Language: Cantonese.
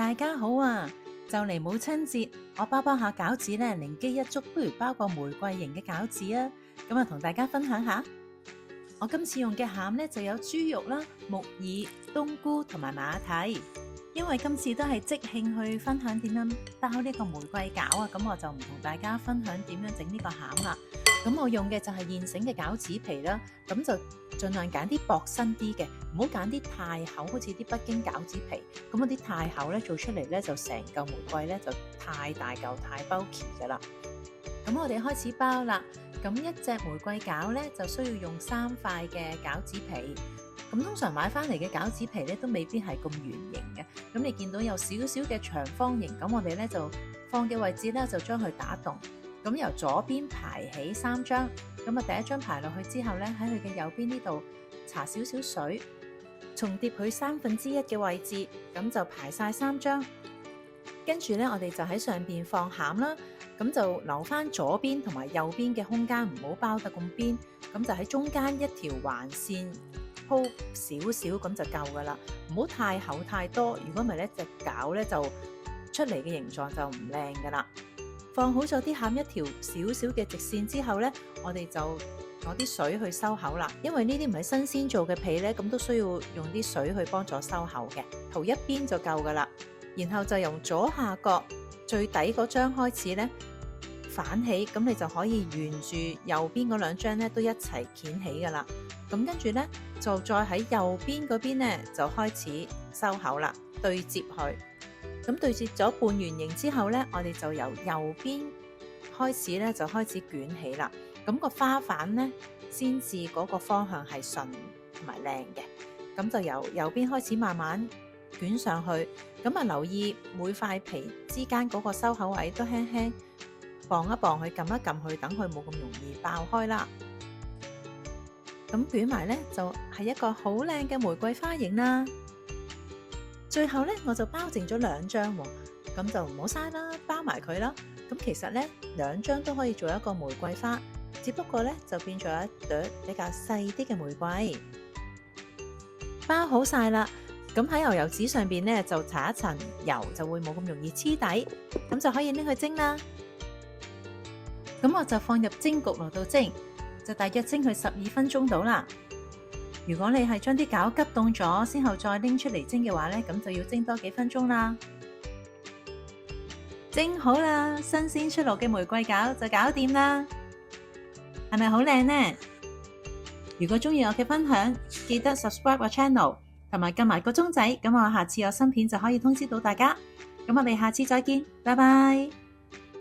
大家好啊！就嚟母親節，我包下餃子咧，靈機一觸，不如包個玫瑰型嘅餃子啊！咁啊，同大家分享下。我今次用嘅餡咧就有豬肉啦、木耳、冬菇同埋馬蹄。因為今次都係即興去分享點樣包呢個玫瑰餃啊，咁我就唔同大家分享點樣整呢個餡啦。咁我用嘅就係現成嘅餃子皮啦，咁就盡量揀啲薄身啲嘅，唔好揀啲太厚，好似啲北京餃子皮。咁嗰啲太厚咧，做出嚟咧就成嚿玫瑰咧就太大嚿太bulky噶啦。咁我哋開始包啦。咁一隻玫瑰餃咧就需要用3塊嘅餃子皮。咁通常買翻嚟嘅餃子皮咧都未必係咁圓形嘅。咁你見到有少少嘅長方形，咁我哋咧就放嘅位置咧就將佢打戙。咁由左邊排起3張，咁啊第一張排落去之後咧，喺佢嘅右邊呢度搽少少水，重疊佢1/3嘅位置，咁就排晒3張。跟住咧，我哋就喺上邊放餡啦，咁就留翻左邊同埋右邊嘅空間，唔好包得咁邊，咁就喺中間一條橫線鋪少少咁就夠噶啦，唔好太厚太多，如果唔係咧隻餃咧就出嚟嘅形狀就唔靚噶啦。放好咗啲餡一條少少嘅直線之後咧，我哋就攞啲水去收口啦。因為呢啲唔係新鮮做嘅皮咧，咁都需要用啲水去幫助收口嘅。塗一邊就夠噶啦。然後就由左下角最底嗰張開始咧反起，咁你就可以沿住右邊嗰2張咧都一齊捲起噶啦。咁跟住咧就再喺右邊嗰邊咧就開始收口啦，對接佢。咁對接咗半圓形之後咧，我哋就由右邊開始咧就開始捲起啦。咁個花瓣咧先至嗰個方向係順同埋靚嘅。咁就由右邊開始慢慢捲上去。咁啊留意每塊皮之間嗰個收口位都輕輕磅一磅去撳一撳去，等佢冇咁容易爆開啦。咁捲埋咧就係一個好靚嘅玫瑰花形啦。最後咧我就包剩咗2張喎，咁就唔好嘥啦，包埋佢啦。咁其實咧2張都可以做一個玫瑰花，只不過咧就變咗一朵比較細啲嘅玫瑰。包好晒啦，咁喺牛油紙上邊咧就搽一層油，就會冇咁容易黐底，咁就可以拎去蒸啦。咁我就放入蒸焗爐度蒸，就大約蒸佢12分鐘到啦。如果你係將啲餃急凍咗，先後再拎出嚟蒸嘅話咧，咁就要蒸多幾分鐘啦。蒸好啦，新鮮出爐嘅玫瑰餃就搞掂啦，係咪好靚呢？如果中意我嘅分享，記得 subscribe 個 channel， 同埋撳埋個鐘仔，咁我下次有新片就可以通知到大家。咁我哋下次再見，拜拜。